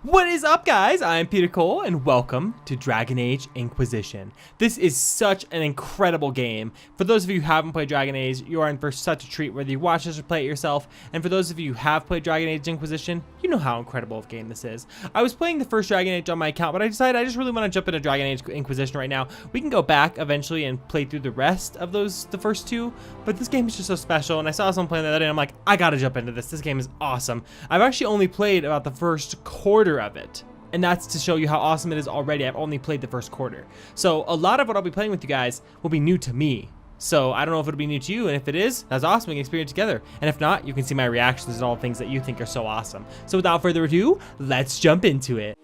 What is up, guys? I'm Peter Cole, and welcome to Dragon Age Inquisition. This is such an incredible game. For those of you who haven't played Dragon Age, you are in for such a treat whether you watch this or play it yourself. And for those of you who have played Dragon Age Inquisition, you know how incredible of a game this is. I was playing the first Dragon Age on my account, but I decided I just really want to jump into Dragon Age Inquisition right now. We can go back eventually and play through the rest of the first two, but this game is just so special, and I saw someone playing the other day, and I'm like, I gotta jump into this. This game is awesome. I've actually only played about the first quarter of it, and that's to show you how awesome it is already. I've only played the first quarter, so a lot of what I'll be playing with you guys will be new to me. So I don't know if it'll be new to you, and if it is, that's awesome. We can experience it together, and if not, you can see my reactions and all the things that you think are so awesome. So without further ado, let's jump into it.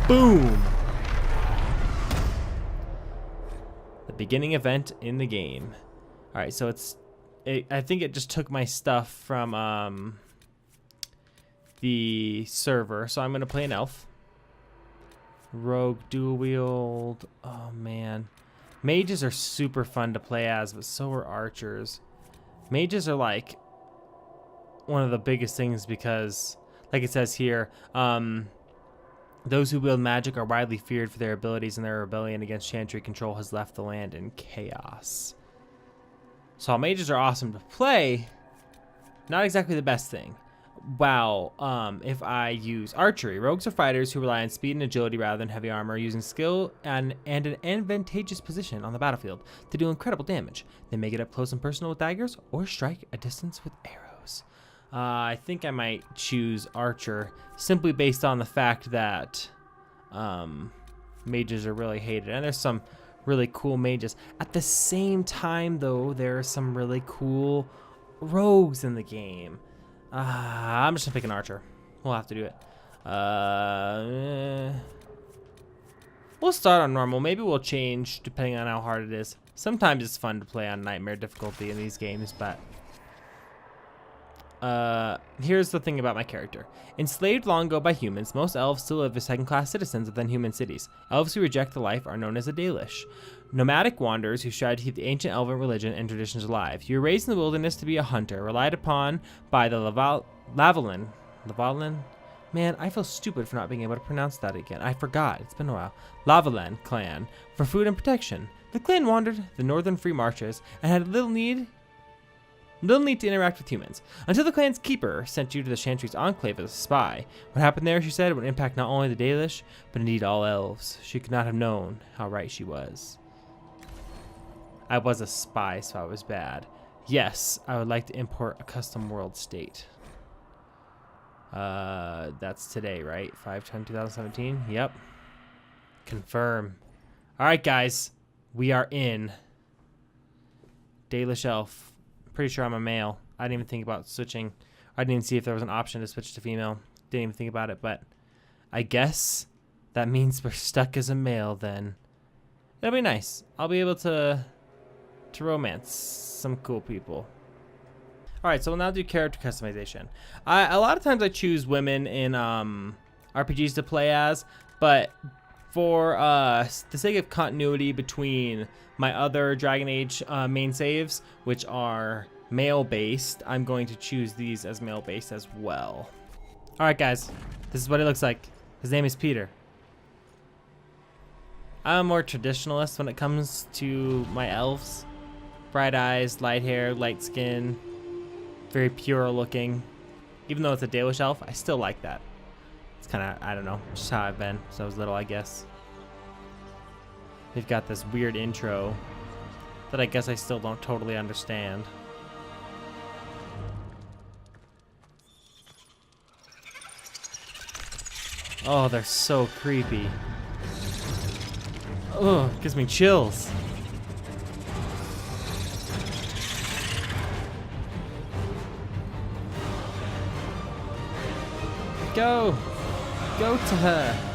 Boom! The beginning event in the game. All right, so I think it just took my stuff from the server, so I'm gonna play an elf. Rogue, dual wield. Oh man, mages are super fun to play as, but so are archers. Mages are like one of the biggest things because, like it says here, those who wield magic are widely feared for their abilities, and their rebellion against chantry control has left the land in chaos. So mages are awesome to play, not exactly the best thing. Wow, if I use archery, rogues are fighters who rely on speed and agility rather than heavy armor, using skill and an advantageous position on the battlefield to do incredible damage. They may get up close and personal with daggers or strike a distance with arrows. I think I might choose archer simply based on the fact that mages are really hated, and there's some really cool mages. At the same time, though, there are some really cool rogues in the game. I'm just gonna pick an archer. We'll have to do it. We'll start on normal. Maybe we'll change depending on how hard it is. Sometimes it's fun to play on nightmare difficulty in these games, but here's the thing about my character. Enslaved long ago by humans, most elves still live as second-class citizens within human cities. Elves who reject the life are known as a Dalish, nomadic wanderers who strive to keep the ancient elven religion and traditions alive. You were raised in the wilderness to be a hunter, relied upon by the Lavalin. Man, I feel stupid for not being able to pronounce that again. I forgot. It's been a while. Lavalin clan for food and protection. The clan wandered the northern free marches and had little need to interact with humans, until the clan's keeper sent you to the Chantry's enclave as a spy. What happened there, she said, would impact not only the Dalish, but indeed all elves. She could not have known how right she was. I was a spy, so I was bad. Yes, I would like to import a custom world state. That's today, right? 5/10/2017? Yep. Confirm. All right, guys. We are in. Dalish elf. Pretty sure I'm a male. I didn't even think about switching. I didn't even see if there was an option to switch to female. Didn't even think about it, but I guess that means we're stuck as a male then. That'll be nice. I'll be able to romance some cool people. All right, so we'll now do character customization. A lot of times I choose women in RPGs to play as, but for the sake of continuity between my other Dragon Age main saves, which are male-based, I'm going to choose these as male-based as well. All right, guys, this is what it looks like. His name is Peter. I'm a more traditionalist when it comes to my elves. Bright eyes, light hair, light skin, very pure looking. Even though it's a Dalish elf, I still like that. It's kind of, I don't know, just how I've been since I was little, I guess. They've got this weird intro that I guess I still don't totally understand. Oh, they're so creepy. Oh, it gives me chills. Go! Go to her!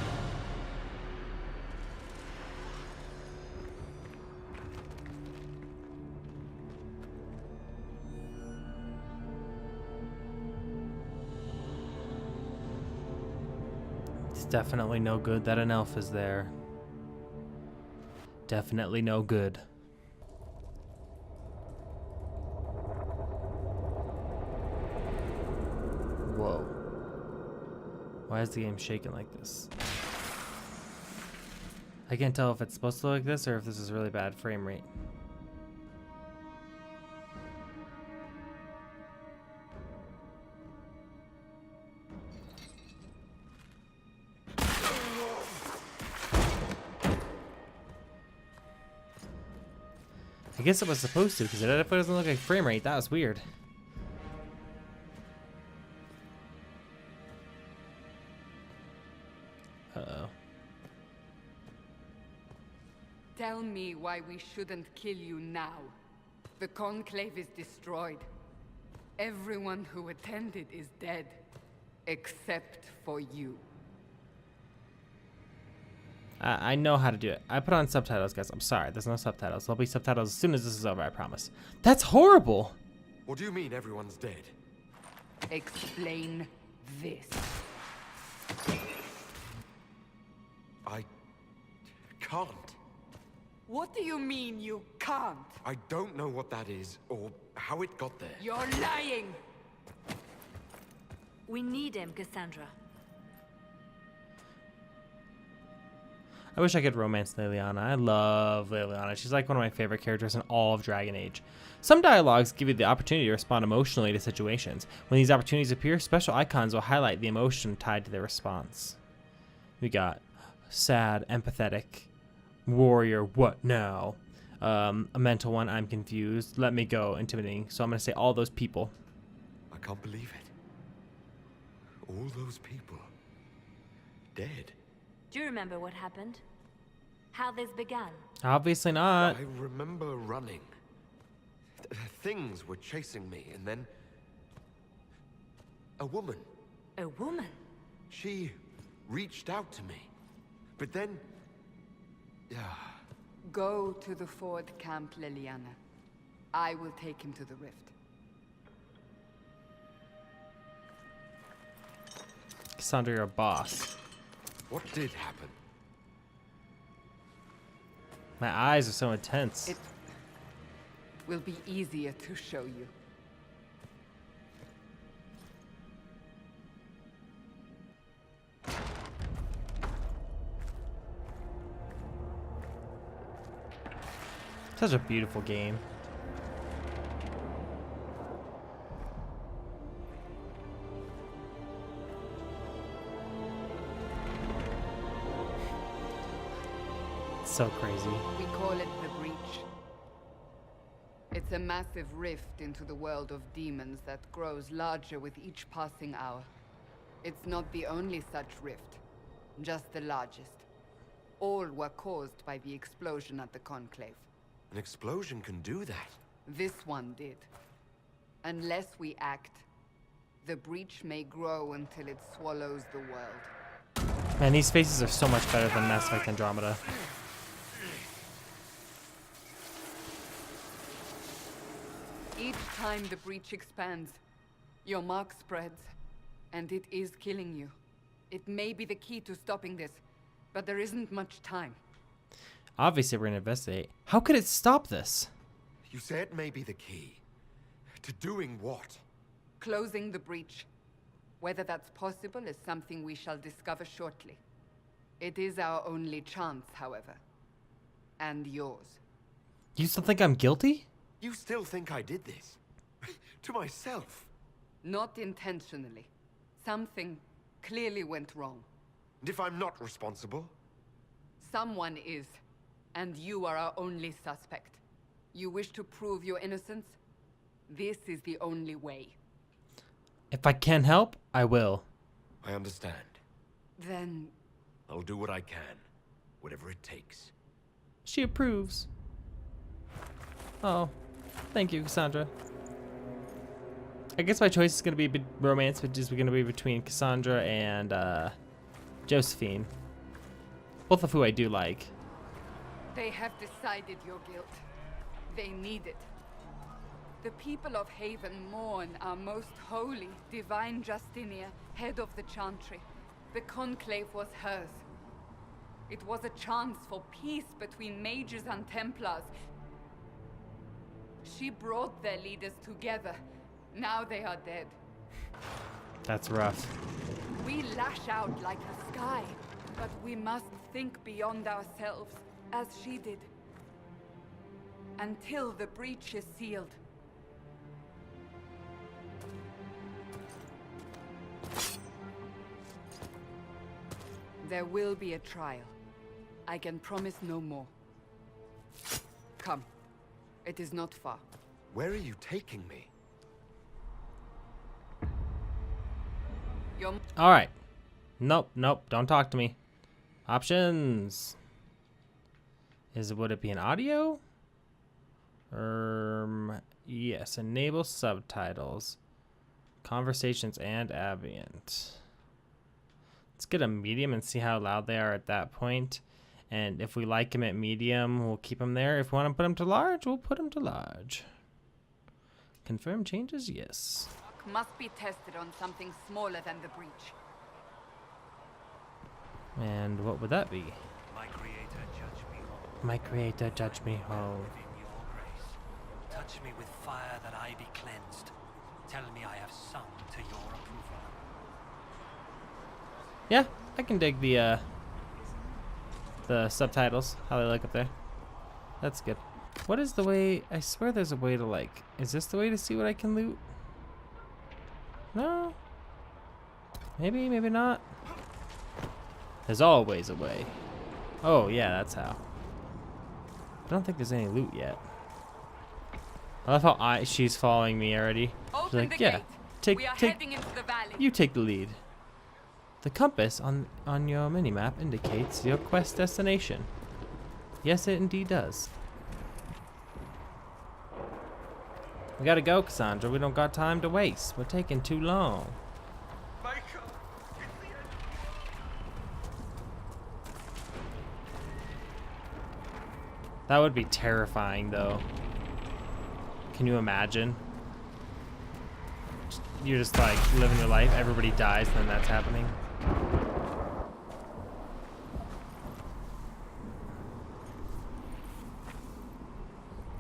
It's definitely no good that an elf is there. Definitely no good. Why is the game shaking like this? I can't tell if it's supposed to look like this or if this is really bad frame rate. I guess it was supposed to, because it definitely doesn't look like frame rate. That was weird. Uh-oh. Tell me why we shouldn't kill you now. The Conclave is destroyed. Everyone who attended is dead. Except for you. I know how to do it. I put on subtitles, guys. I'm sorry. There's no subtitles. There'll be subtitles as soon as this is over, I promise. That's horrible! What do you mean everyone's dead? Explain this. I can't. What do you mean you can't? I don't know what that is, or how it got there. You're lying! We need him, Cassandra. I wish I could romance Leliana. I love Leliana. She's like one of my favorite characters in all of Dragon Age. Some dialogues give you the opportunity to respond emotionally to situations. When these opportunities appear, special icons will highlight the emotion tied to their response. We got sad, empathetic, warrior, what now? A mental one, I'm confused, let me go, intimidating. So I'm going to say all those people. I can't believe it. All those people. Dead. Do you remember what happened? How this began? Obviously not. I remember running. Things were chasing me, and then... a woman. A woman? She reached out to me. But then... Go to the Ford camp, Leliana. I will take him to the rift. Cassandra, you're a boss. What did happen? My eyes are so intense. It will be easier to show you. Such a beautiful game. So crazy. We call it the Breach. It's a massive rift into the world of demons that grows larger with each passing hour. It's not the only such rift, just the largest. All were caused by the explosion at the Conclave. An explosion can do that. This one did. Unless we act, the Breach may grow until it swallows the world. Man, these faces are so much better than Mass Effect Andromeda. Each time the Breach expands, your mark spreads, and it is killing you. It may be the key to stopping this, but there isn't much time. Obviously, we're gonna investigate. How could it stop this? You say it may be the key. To doing what? Closing the Breach. Whether that's possible is something we shall discover shortly. It is our only chance, however. And yours. You still think I'm guilty? You still think I did this? To myself? Not intentionally. Something clearly went wrong. And if I'm not responsible? Someone is, and you are our only suspect. You wish to prove your innocence? This is the only way. If I can help, I will. I understand. Then... I'll do what I can. Whatever it takes. She approves. Oh, thank you, Cassandra. I guess my choice is going to be romance, which is going to be between Cassandra and Josephine. Both of who I do like. they have decided your guilt. They need it. The people of Haven mourn our most holy, divine Justinia, head of the chantry. The conclave was hers. It was a chance for peace between mages and Templars. She brought their leaders together. Now they are dead. That's rough. We lash out like the sky, but we must think beyond ourselves, as she did. Until the breach is sealed. There will be a trial. I can promise no more. Come. It is not far. Where are you taking me? All right. Nope, nope. Don't talk to me. Options. Would it be an audio? Yes. Enable subtitles. Conversations and ambient. Let's get a medium and see how loud they are at that point. And if we like them at medium, we'll keep them there. If we want to put them to large, we'll put them to large. Confirm changes? Yes. Must be tested on something smaller than the breach. And what would that be? My Creator, judge me whole. My Creator, judge me whole. Within your grace. Touch me with fire that I be cleansed. Tell me I have sung to your approval. Yeah, I can dig the subtitles, how they look up there. That's good. What is the way? I swear there's a way to like. Is this the way to see what I can loot? No. Maybe, maybe not. There's always a way. Oh yeah, that's how. I don't think there's any loot yet. I love how she's following me already. She's Open like, the yeah, gate. We are heading into the valley. you take the lead. The compass on your minimap indicates your quest destination. Yes, it indeed does. We gotta go, Cassandra. We don't got time to waste. We're taking too long. That would be terrifying, though. Can you imagine? You're just like living your life, everybody dies, and then that's happening.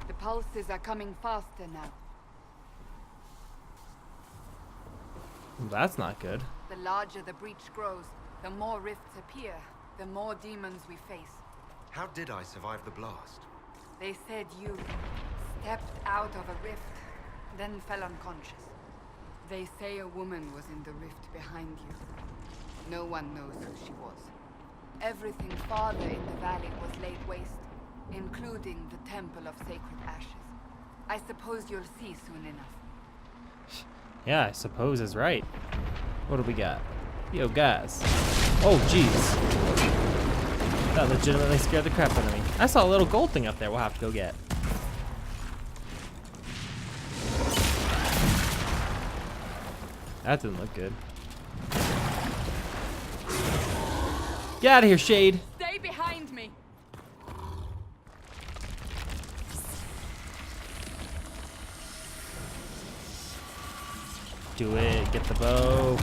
The pulses are coming faster now. That's not good. The larger the breach grows, the more rifts appear, the more demons we face. How did I survive the blast? They said you stepped out of a rift, then fell unconscious. They say a woman was in the rift behind you. No one knows who she was. Everything farther in the valley was laid waste, including the Temple of Sacred Ashes. I suppose you'll see soon enough. Yeah, I suppose is right. What do we got? Yo, guys. Oh, jeez. That legitimately scared the crap out of me. I saw a little gold thing up there we'll have to go get. That didn't look good. Get out of here, Shade. Stay behind me. Do it. Get the bow.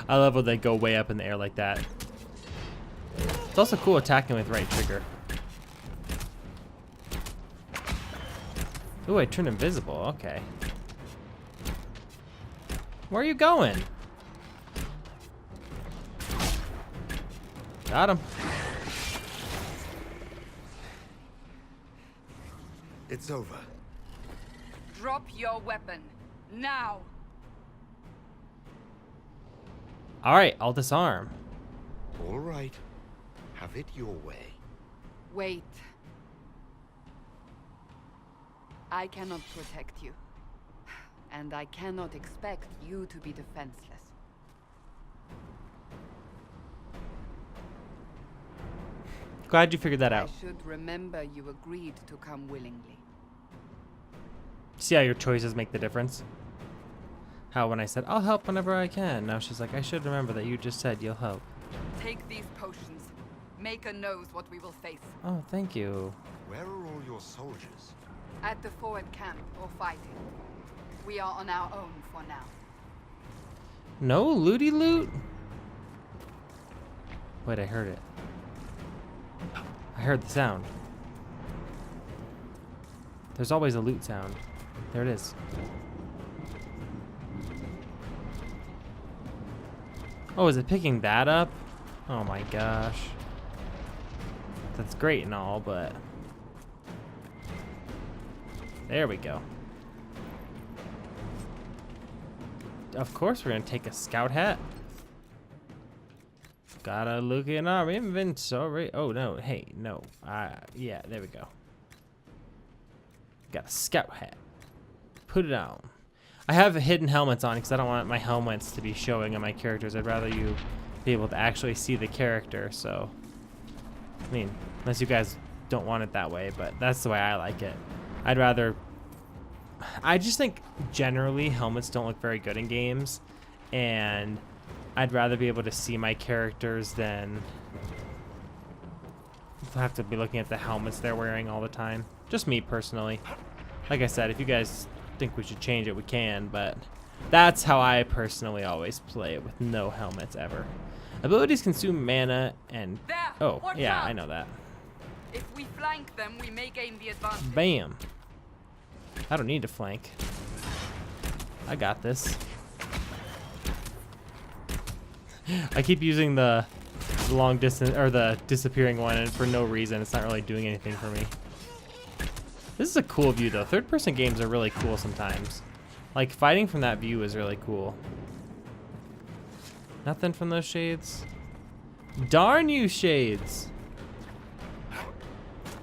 I love when they go way up in the air like that. It's also cool attacking with right trigger. Ooh, I turned invisible. Okay. Where are you going? Got him. It's over. Drop your weapon. Now. All right, I'll disarm. All right. Have it your way. Wait. I cannot protect you. And I cannot expect you to be defenseless. Glad you figured that out. I should remember you agreed to come willingly. See how your choices make the difference? How when I said, I'll help whenever I can, now she's like, I should remember that you just said you'll help. Take these potions. Maker knows what we will face. Oh, thank you. Where are all your soldiers? At the forward camp or fighting. We are on our own for now. No looty loot? Wait, I heard it. I heard the sound. There's always a loot sound. There it is. Oh, is it picking that up? Oh my gosh. That's great and all, but... There we go. Of course we're gonna take a scout hat. Gotta look in our inventory. Oh no, hey, no. Yeah, there we go. Got a scout hat. Put it on. I have hidden helmets on because I don't want my helmets to be showing on my characters. I'd rather you be able to actually see the character, so... I mean, unless you guys don't want it that way, but that's the way I like it. I'd rather... I just think generally helmets don't look very good in games, and I'd rather be able to see my characters than have to be looking at the helmets they're wearing all the time. Just me personally. Like I said, if you guys think we should change it, we can, but that's how I personally always play it, with no helmets ever. Abilities consume mana and... There! Oh, Watch yeah, out! I know that. If we flank them, we may gain the advantage. Bam. I don't need to flank. I got this. I keep using the long distance, or the disappearing one, and for no reason. It's not really doing anything for me. This is a cool view, though. Third-person games are really cool sometimes. Like, fighting from that view is really cool. Nothing from those shades? Darn you, shades!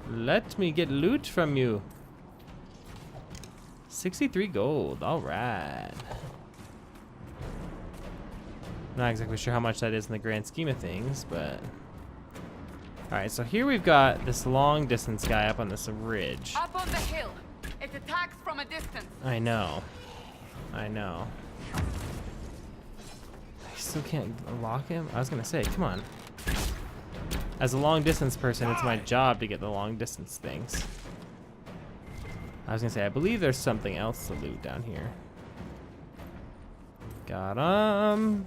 Let me get loot from you. 63 gold, alright. Not exactly sure how much that is in the grand scheme of things, but... Alright, so here we've got this long distance guy up on this ridge. Up on the hill. It attacks from a distance. I know. I know. I still can't lock him? I was gonna say, come on. As a long distance person, it's my job to get the long distance things. I was gonna say, I believe there's something else to loot down here. Got him.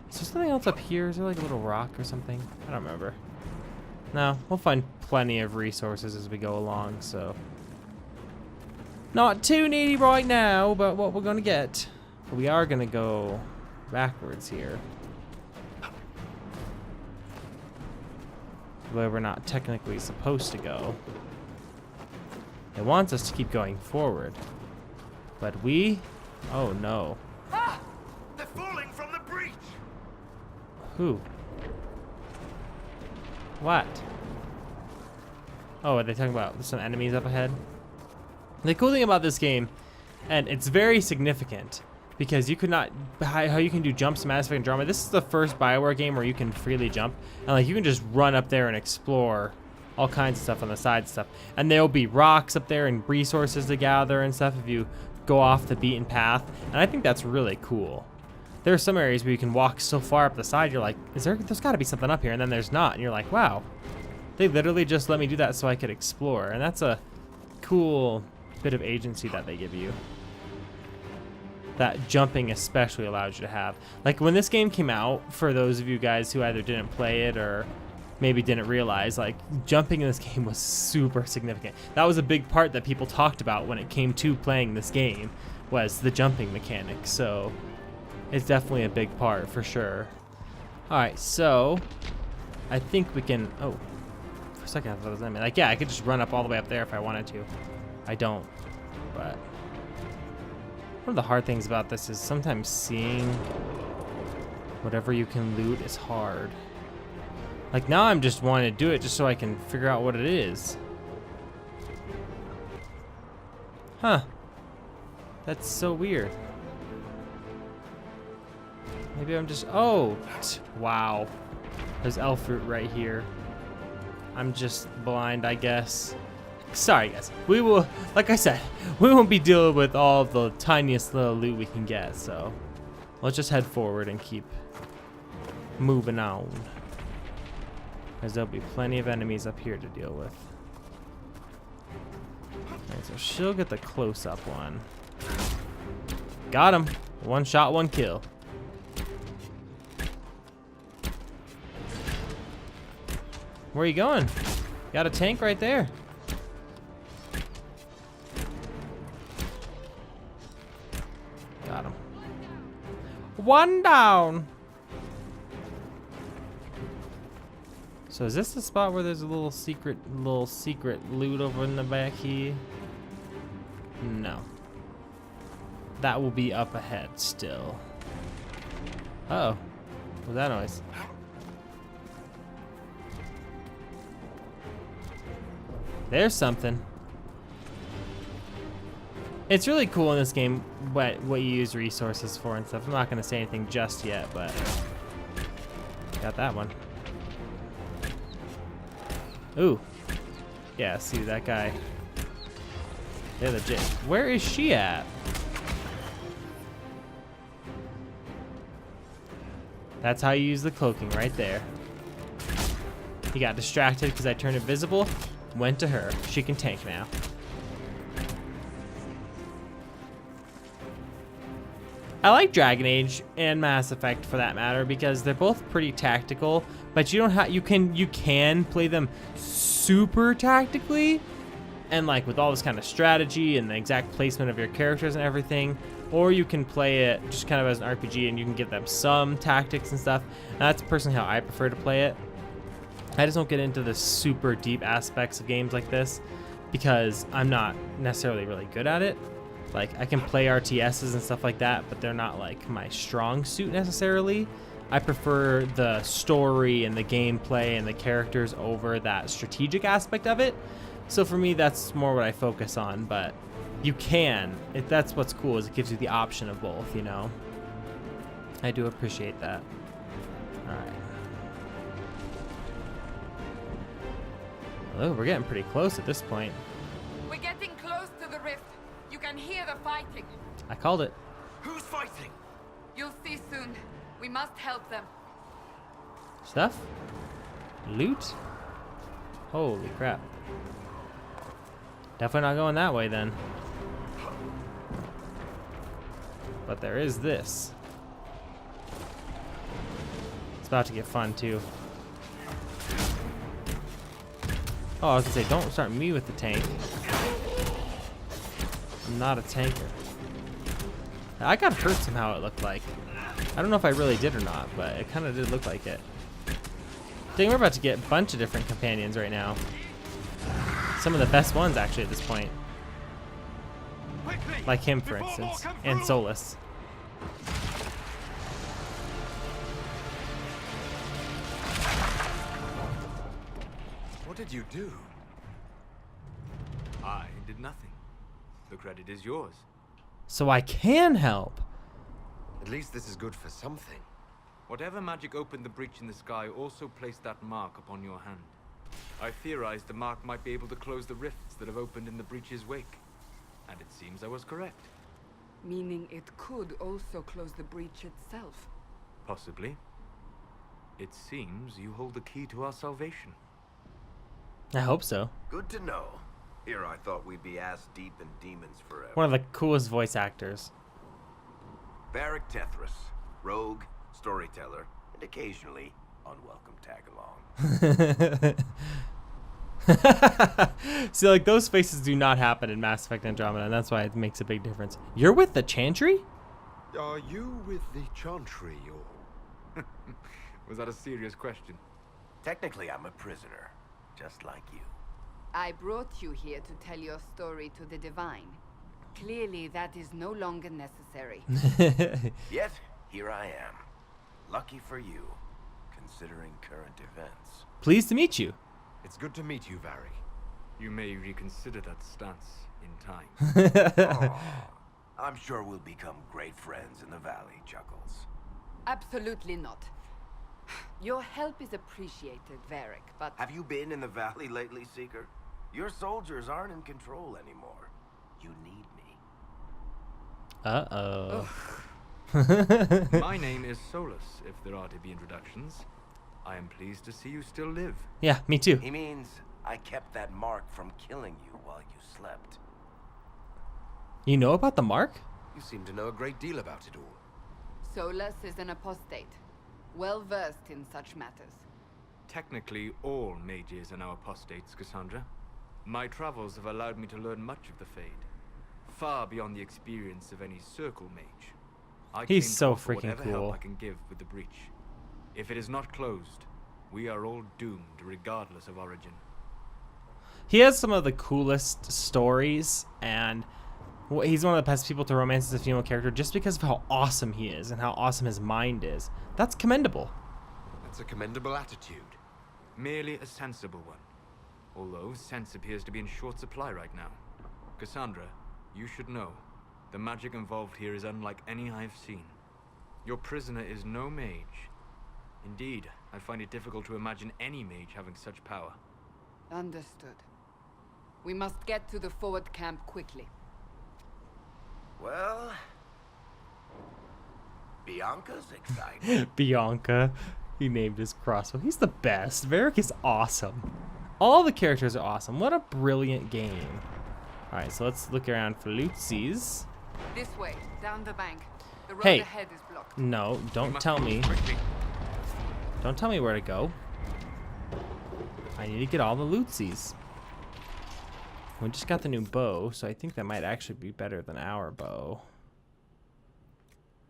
Is there something else up here? Is there like a little rock or something? I don't remember. No, we'll find plenty of resources as we go along, so. Not too needy right now, but what we're gonna get. But we are gonna go backwards here. Where we're not technically supposed to go. It wants us to keep going forward. But we... Oh no. Ah! They're falling from the breach! Who? What? Oh, are they talking about some enemies up ahead? The cool thing about this game, and it's very significant, because you could not, how you can do jumps, Mass Effect, and Drama. This is the first Bioware game where you can freely jump, and like you can just run up there and explore all kinds of stuff on the side stuff. And there'll be rocks up there and resources to gather and stuff if you go off the beaten path. And I think that's really cool. There are some areas where you can walk so far up the side, you're like, there's gotta be something up here, and then there's not, and you're like, wow. They literally just let me do that so I could explore, and that's a cool bit of agency that they give you. That jumping especially allows you to have. Like when this game came out, for those of you guys who either didn't play it or maybe didn't realize, like jumping in this game was super significant. That was a big part that people talked about when it came to playing this game, was the jumping mechanic. So it's definitely a big part for sure. All right, so I think we can, oh, for a second I thought it was enemy. Like, yeah, I could just run up all the way up there if I wanted to. I don't, but one of the hard things about this is sometimes seeing whatever you can loot is hard. Like now I'm just wanting to do it just so I can figure out what it is. Huh. That's so weird. Maybe I'm just, oh, wow. There's elf fruit right here. I'm just blind, I guess. Sorry guys, we will, like I said, we won't be dealing with all the tiniest little loot we can get, so let's just head forward and keep moving on, because there'll be plenty of enemies up here to deal with. Alright, so she'll get the close-up one. Got him. One shot, one kill. Where are you going? Got a tank right there. Got him. One down. So is this the spot where there's a little secret loot over in the back here? No. That will be up ahead still. Uh-oh. What was that noise? There's something. It's really cool in this game what you use resources for and stuff. I'm not going to say anything just yet, but got that one. Ooh. Yeah, see that guy. They're legit. Where is she at? That's how you use the cloaking right there. He got distracted because I turned invisible. Went to her. She can tank now. I like Dragon Age and Mass Effect for that matter because they're both pretty tactical, but you don't have you can play them super tactically and like with all this kind of strategy and the exact placement of your characters and everything, or you can play it just kind of as an RPG and you can give them some tactics and stuff. And that's personally how I prefer to play it. I just don't get into the super deep aspects of games like this because I'm not necessarily really good at it. Like, I can play RTSs and stuff like that, but they're not like my strong suit necessarily. I prefer the story and the gameplay and the characters over that strategic aspect of it. So for me, that's more what I focus on, but you can. That's what's cool is it gives you the option of both, you know? I do appreciate that. All right. Oh, we're getting pretty close at this point. We're getting close to the rift. You can hear the fighting. I called it. Who's fighting? You'll see soon. We must help them. Stuff? Loot? Holy crap. Definitely not going that way then. But there is this. It's about to get fun too. Oh, I was gonna say, don't start me with the tank. I'm not a tanker. I got hurt somehow, it looked like. I don't know if I really did or not, but it kind of did look like it. Dang, we're about to get a bunch of different companions right now. Some of the best ones, actually, at this point. Like him, for instance. And Solus. What did you do? I did nothing. The credit is yours. So I can help. At least this is good for something. Whatever magic opened the breach in the sky also placed that mark upon your hand. I theorized the mark might be able to close the rifts that have opened in the breach's wake. And it seems I was correct. Meaning it could also close the breach itself. Possibly. It seems you hold the key to our salvation. I hope so. Good to know. Here I thought we'd be ass deep in demons forever. One of the coolest voice actors. Varric Tethras, rogue, storyteller, and occasionally unwelcome tag-along. See, like, those faces do not happen in Mass Effect Andromeda, and that's why it makes a big difference. You're with the Chantry? Are you with the chantry or... Was that a serious question? Technically, I'm a prisoner, just like you. I brought you here to tell your story to the Divine. Clearly, that is no longer necessary. Yet, here I am. Lucky for you, considering current events. Pleased to meet you. It's good to meet you, Varric. You may reconsider that stance in time. Aw, I'm sure we'll become great friends in the valley, Chuckles. Absolutely not. Your help is appreciated, Varric, but... Have you been in the valley lately, Seeker? Your soldiers aren't in control anymore. You need me. Uh-oh. My name is Solus, if there are to be introductions. I am pleased to see you still live. Yeah, me too. He means I kept that mark from killing you while you slept. You know about the mark? You seem to know a great deal about it all. Solus is an apostate, well versed in such matters. Technically, all mages are now apostates, Cassandra. My travels have allowed me to learn much of the Fade, far beyond the experience of any circle mage. I He's came to so offer freaking whatever cool. help I can give with the breach. If it is not closed, we are all doomed, regardless of origin. He has some of the coolest stories, and he's one of the best people to romance as a female character just because of how awesome he is and how awesome his mind is. That's commendable. That's a commendable attitude. Merely a sensible one. Although sense appears to be in short supply right now. Cassandra, you should know, the magic involved here is unlike any I've seen. Your prisoner is no mage. Indeed, I find it difficult to imagine any mage having such power. Understood. We must get to the forward camp quickly. Well, Bianca's excited. Bianca. He named his crossbow. He's the best. Varric is awesome. All the characters are awesome. What a brilliant game. Alright, so let's look around for lootsies. This way, down the bank. The road Hey. ahead is blocked. No, We don't must tell move me. quickly. Don't tell me where to go. I need to get all the lootsies. We just got the new bow, so I think that might actually be better than our bow.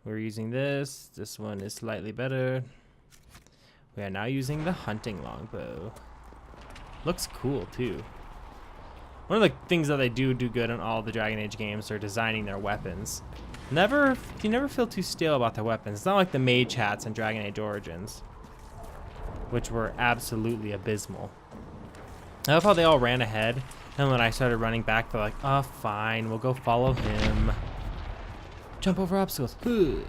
We're using this. This one is slightly better. We are now using the hunting longbow. Looks cool too. One of the things that they do good in all the Dragon Age games are designing their weapons. You never feel too stale about their weapons. It's not like the mage hats in Dragon Age Origins, which were absolutely abysmal. I love how they all ran ahead, and when I started running back, they're like, "Oh, fine, we'll go follow him. Jump over obstacles." Ugh.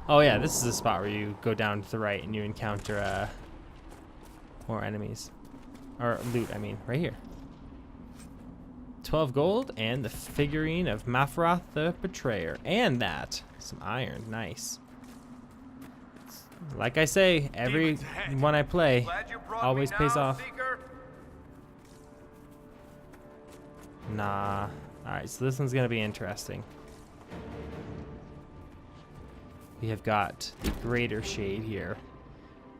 Oh yeah, this is the spot where you go down to the right and you encounter more enemies. Or loot, I mean, right here. 12 gold and the figurine of Mafroth the Betrayer. And that. Some iron, nice. Like I say, every one I play Glad you brought always me pays now, off. Seeker. Nah. Alright, so this one's gonna be interesting. We have got the greater shade here.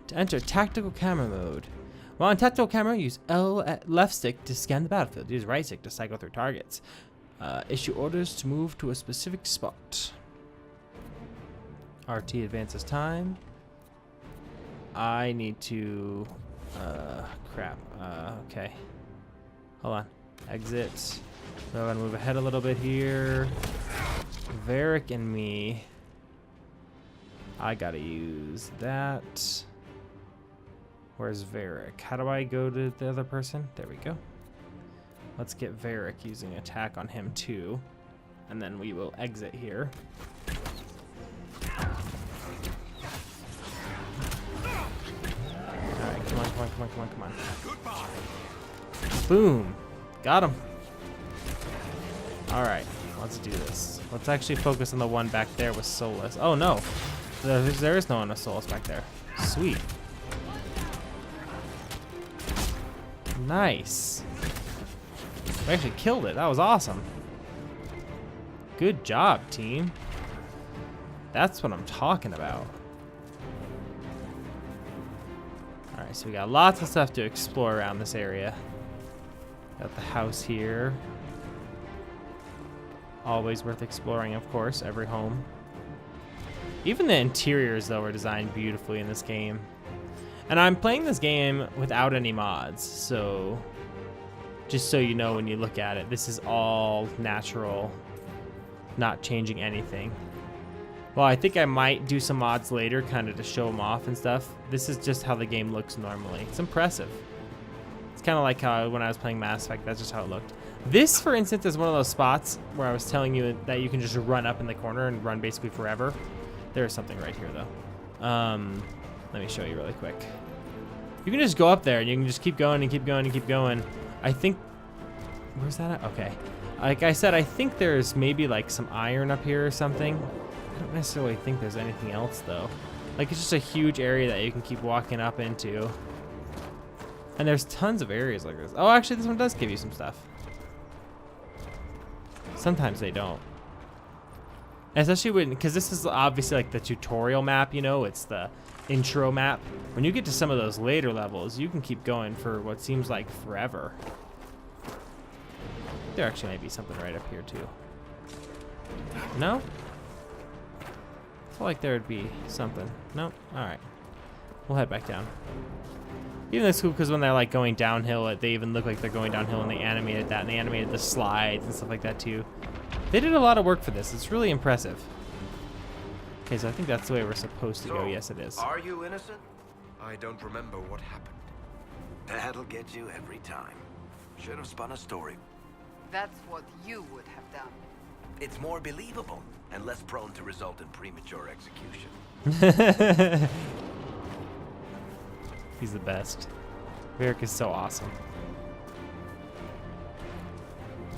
To enter tactical camera mode. While in tactical camera, use left stick to scan the battlefield. Use right stick to cycle through targets. Issue orders to move to a specific spot. RT advances time. I need to... crap. Okay. Hold on. Exit. We're gonna move ahead a little bit here. Varric and me. I gotta use that. Where's Varric? How do I go to the other person? There we go. Let's get Varric using attack on him too. And then we will exit here. Alright, come on. Boom. Got him. Alright, let's do this. Let's actually focus on the one back there with Solus. Oh no. There is no one with Solus back there. Sweet. Nice. We actually killed it. That was awesome. Good job, team. That's what I'm talking about. Alright, so we got lots of stuff to explore around this area. Got the house here. Always worth exploring, of course, every home. Even the interiors, though, are designed beautifully in this game. And I'm playing this game without any mods, so just so you know when you look at it, this is all natural, not changing anything. Well, I think I might do some mods later, kind of to show them off and stuff. This is just how the game looks normally. It's impressive. It's kind of like how when I was playing Mass Effect, that's just how it looked. This, for instance, is one of those spots where I was telling you that you can just run up in the corner and run basically forever. There's something right here, though. Let me show you really quick. You can just go up there and you can just keep going and keep going and keep going. I think... Where's that at? Okay. Like I said, I think there's maybe like some iron up here or something. I don't necessarily think there's anything else, though. Like, it's just a huge area that you can keep walking up into. And there's tons of areas like this. Oh, actually, this one does give you some stuff. Sometimes they don't. Especially when, because this is obviously like the tutorial map, you know, it's the intro map. When you get to some of those later levels, you can keep going for what seems like forever. There actually might be something right up here too. No? I feel like there would be something. Nope. Alright. We'll head back down. Even though it's cool because when they're like going downhill, they even look like they're going downhill, and they animated that, and they animated the slides and stuff like that too. They did a lot of work for this. It's really impressive. Okay, so I think that's the way we're supposed to go. Yes, it is. Are you innocent? I don't remember what happened. That'll get you every time. Should have spun a story. That's what you would have done. It's more believable and less prone to result in premature execution. He's the best. Varric is so awesome.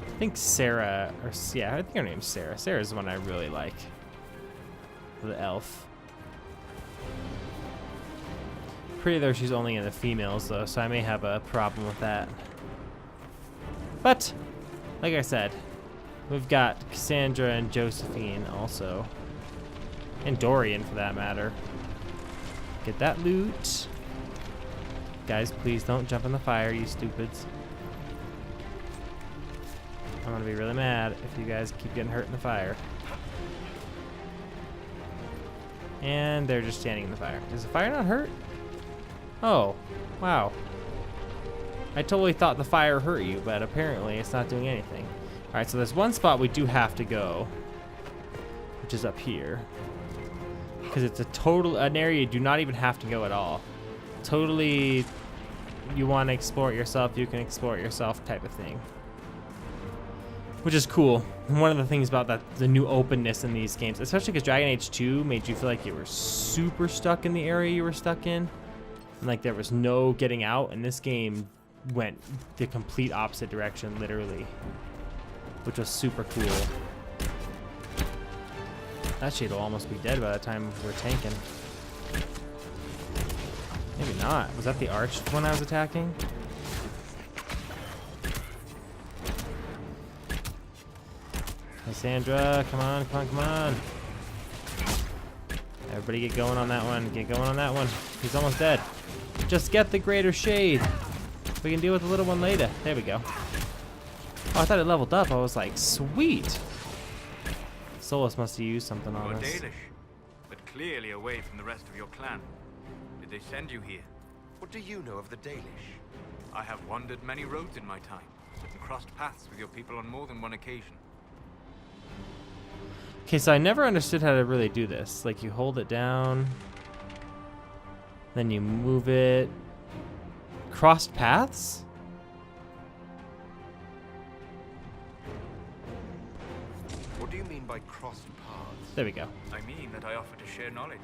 I think Sarah, or yeah, I think her name's Sarah. Sarah's the one I really like. The elf. Pretty though, she's only in the females though, so I may have a problem with that. But, like I said, we've got Cassandra and Josephine also. And Dorian for that matter. Get that loot. Guys, please don't jump in the fire, you stupids. I'm gonna be really mad if you guys keep getting hurt in the fire. And they're just standing in the fire. Does the fire not hurt? Oh, wow. I totally thought the fire hurt you, but apparently it's not doing anything. Alright, so there's one spot we do have to go, which is up here. Because it's an area you do not even have to go at all. Totally, you want to explore it yourself, you can explore it yourself type of thing. Which is cool. And one of the things about that, the new openness in these games, especially because Dragon Age 2 made you feel like you were super stuck in the area you were stuck in. And like there was no getting out, and this game went the complete opposite direction, literally. Which was super cool. That shit will almost be dead by the time we're tanking. Maybe not. Was that the arched one I was attacking? Cassandra, come on, come on, come on. Everybody get going on that one. Get going on that one. He's almost dead. Just get the greater shade. We can deal with the little one later. There we go. Oh, I thought it leveled up. I was like, sweet. Solus must have used something on You're us. Dalish, but clearly away from the rest of your clan. Did they send you here? What do you know of the Dalish? I have wandered many roads in my time, and crossed paths with your people on more than one occasion. Okay, so I never understood how to really do this. Like, you hold it down, then you move it. Crossed paths? What do you mean by crossed paths? There we go. I mean that I offer to share knowledge,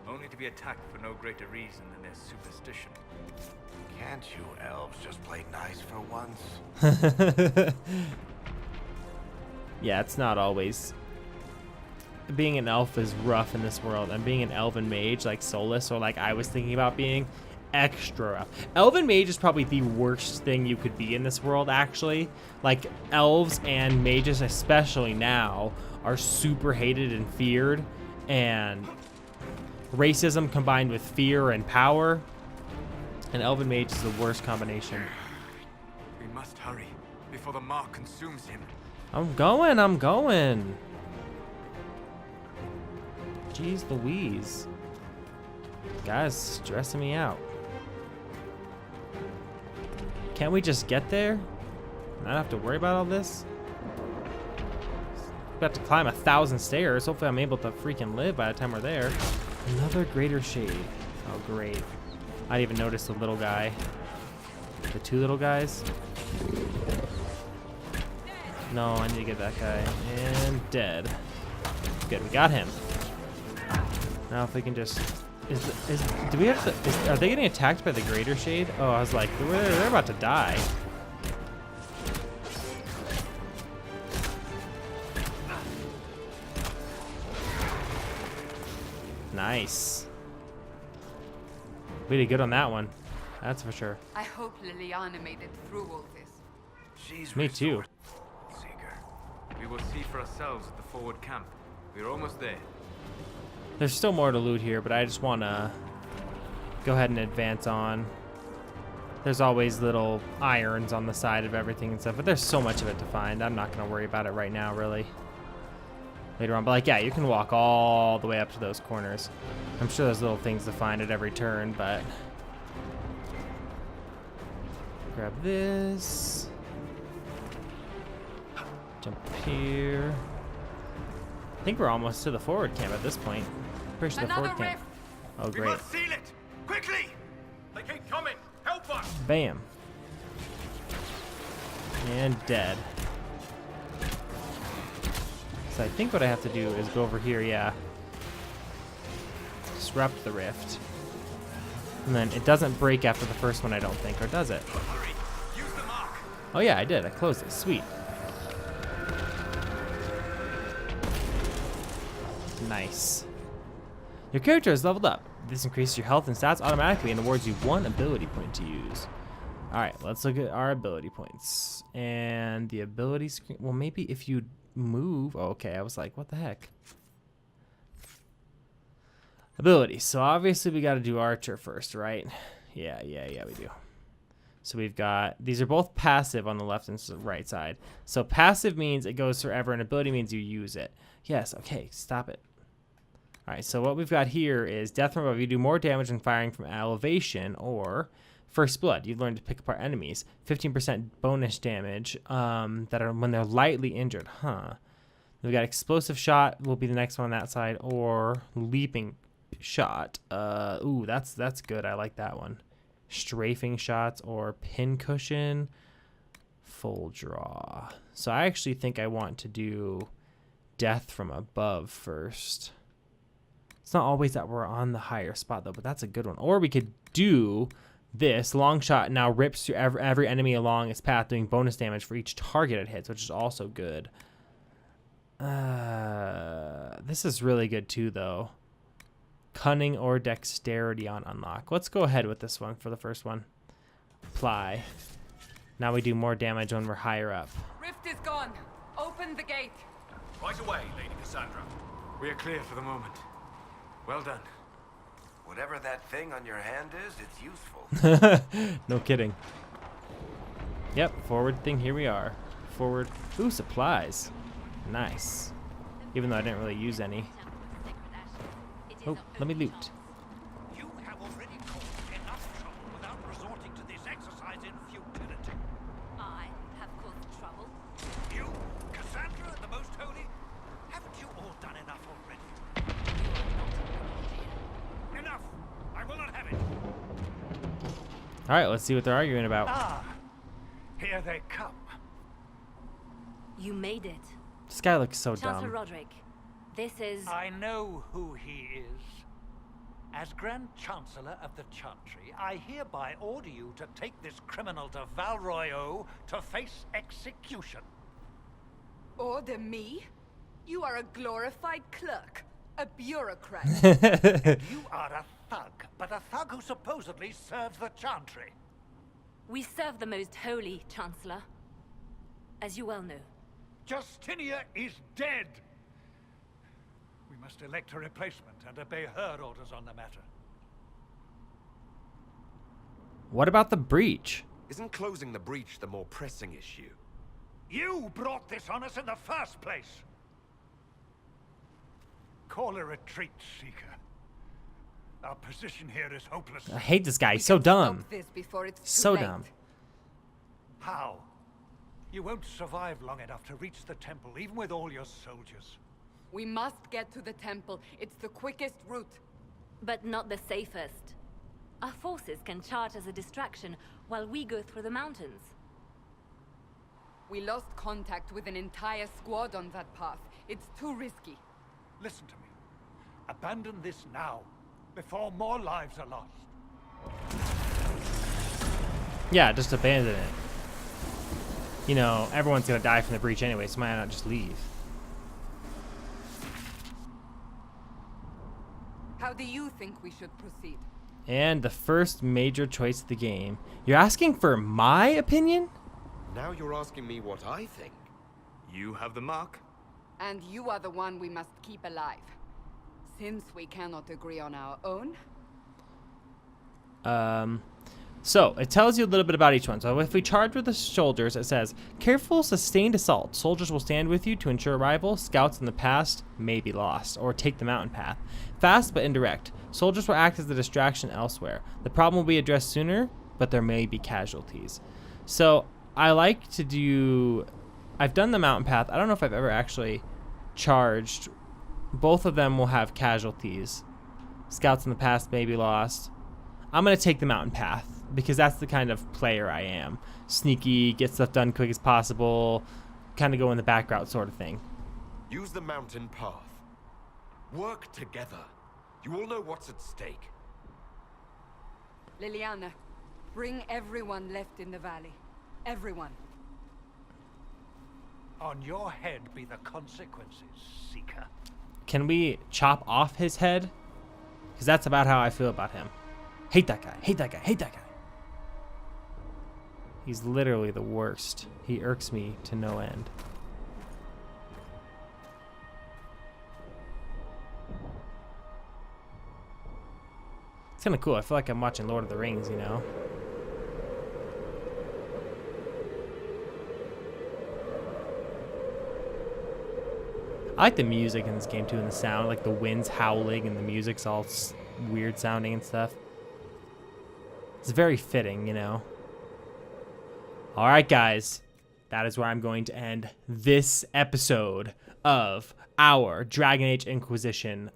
only to be attacked for no greater reason than their superstition. Can't you elves just play nice for once? Yeah, it's not always. Being an elf is rough in this world, and being an elven mage like Solus, or like I was thinking about being, extra rough. Elven mage is probably the worst thing you could be in this world, actually. Like, elves and mages, especially now, are super hated and feared, and racism combined with fear and power, and elven mage is the worst combination. We must hurry before the mark consumes him. I'm going. Jeez Louise. Guys, stressing me out. Can't we just get there? Not have to worry about all this? About to climb 1,000 stairs. Hopefully I'm able to freaking live by the time we're there. Another greater shade. Oh, great. I didn't even notice the little guy. The two little guys. No, I need to get that guy. And dead. Good, we got him. Now if we can just... do we have to... are they getting attacked by the greater shade? Oh, I was like, they're about to die. Nice. We did good on that one. That's for sure. I hope Liliana made it through all this. She's Me too. Seeker. We will see for ourselves at the forward camp. We're almost there. There's still more to loot here, but I just want to go ahead and advance on. There's always little irons on the side of everything and stuff, but there's so much of it to find. I'm not going to worry about it right now, really. Later on, but like, yeah, you can walk all the way up to those corners. I'm sure there's little things to find at every turn, but... Grab this. Jump here. I think we're almost to the forward camp at this point. Pretty sure the forward camp. Oh, great. We must seal it! Quickly! They keep coming! Help us! Bam. And dead. So I think what I have to do is go over here, yeah. Disrupt the rift. And then it doesn't break after the first one, I don't think, or does it? Hurry! Use the mark! Oh yeah, I did. I closed it. Sweet. Nice. Your character is leveled up. This increases your health and stats automatically and awards you 1 ability point to use. Alright, let's look at our ability points. And the ability screen... Well, maybe if you move... Oh, okay, I was like, what the heck? Abilities. So obviously we got to do Archer first, right? Yeah, we do. So we've got... These are both passive on the left and right side. So passive means it goes forever, and ability means you use it. Yes, okay, stop it. Alright, so what we've got here is Death from Above. You do more damage when firing from elevation, or First Blood. You learn to pick apart enemies. 15% bonus damage that are when they're lightly injured. Huh. We've got Explosive Shot will be the next one on that side, or Leaping Shot. Ooh, that's good. I like that one. Strafing Shots or Pincushion. Full Draw. So I actually think I want to do Death from Above first. It's not always that we're on the higher spot, though, but that's a good one. Or we could do this. Long Shot now rips through every enemy along its path, doing bonus damage for each target it hits, which is also good. This is really good, too, though. Cunning or Dexterity on unlock. Let's go ahead with this one for the first one. Apply. Now we do more damage when we're higher up. Rift is gone. Open the gate. Right away, Lady Cassandra. We are clear for the moment. Well done. Whatever that thing on your hand is, it's useful. No kidding. Yep, forward thing, here we are. Forward. Ooh, supplies. Nice. Even though I didn't really use any. Oh, let me loot. You have already caused enough trouble without resorting to this exercise in futility. I have caused trouble. You, Cassandra, the Most Holy, haven't you all done enough already? Enough! I will not have it. All right, let's see what they're arguing about. Ah, here they come. You made it. This guy looks so Chancellor dumb. Roderick, this is... I know who he is. As Grand Chancellor of the Chantry, I hereby order you to take this criminal to Valroyo to face execution. Order me? You are a glorified clerk, a bureaucrat. You are a thug, but a thug who supposedly serves the Chantry. We serve the Most Holy, Chancellor. As you well know. Justinia is dead. We must elect a replacement and obey her orders on the matter. What about the breach? Isn't closing the breach the more pressing issue? You brought this on us in the first place. Call a retreat, Seeker. Our position here is hopeless. I hate this guy. We He's so can dumb. stop this before it's too So late. dumb. How? You won't survive long enough to reach the temple, even with all your soldiers. We must get to the temple. It's the quickest route. But not the safest. Our forces can charge as a distraction while we go through the mountains. We lost contact with an entire squad on that path. It's too risky. Listen to me. Abandon this now, before more lives are lost. Yeah, just abandon it. You know, everyone's gonna die from the breach anyway, so why not just leave? How do you think we should proceed? And the first major choice of the game. You're asking for my opinion? Now you're asking me what I think. You have the mark. And you are the one we must keep alive. Since we cannot agree on our own, So it tells you a little bit about each one. So if we charge with the soldiers, it says, careful sustained assault. Soldiers will stand with you to ensure arrival. Scouts in the past may be lost or take the mountain path. Fast but indirect. Soldiers will act as a distraction elsewhere. The problem will be addressed sooner, but there may be casualties. So I like to do, I've done the mountain path. I don't know if I've ever actually charged. Both of them will have casualties. Scouts in the past may be lost. I'm going to take the mountain path because that's the kind of player I am. Sneaky, get stuff done quick as possible, kind of go in the back route sort of thing. Use the mountain path. Work together. You all know what's at stake. Liliana, bring everyone left in the valley. Everyone. On your head be the consequences, Seeker. Can we chop off his head? Because that's about how I feel about him. Hate that guy, hate that guy, hate that guy. He's literally the worst. He irks me to no end. It's kind of cool. I feel like I'm watching Lord of the Rings, you know? I like the music in this game too, and the sound, like the wind's howling and the music's all weird sounding and stuff. It's very fitting, you know? All right, guys, that is where I'm going to end this episode of our Dragon Age Inquisition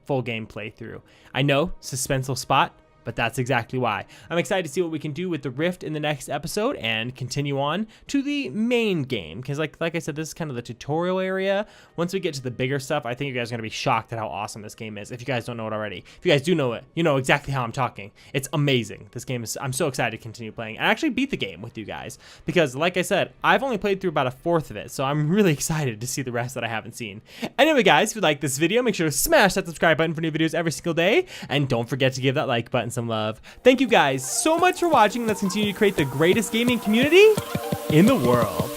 full game playthrough. I know, suspenseful spot, but that's exactly why. I'm excited to see what we can do with the Rift in the next episode and continue on to the main game. Because like I said, this is kind of the tutorial area. Once we get to the bigger stuff, I think you guys are going to be shocked at how awesome this game is. If you guys don't know it already. If you guys do know it, you know exactly how I'm talking. It's amazing. This game is, I'm so excited to continue playing. I actually beat the game with you guys. Because like I said, I've only played through about a fourth of it. So I'm really excited to see the rest that I haven't seen. Anyway, guys, if you like this video, make sure to smash that subscribe button for new videos every single day. And don't forget to give that like button some love. Thank you guys so much for watching. Let's continue to create the greatest gaming community in the world.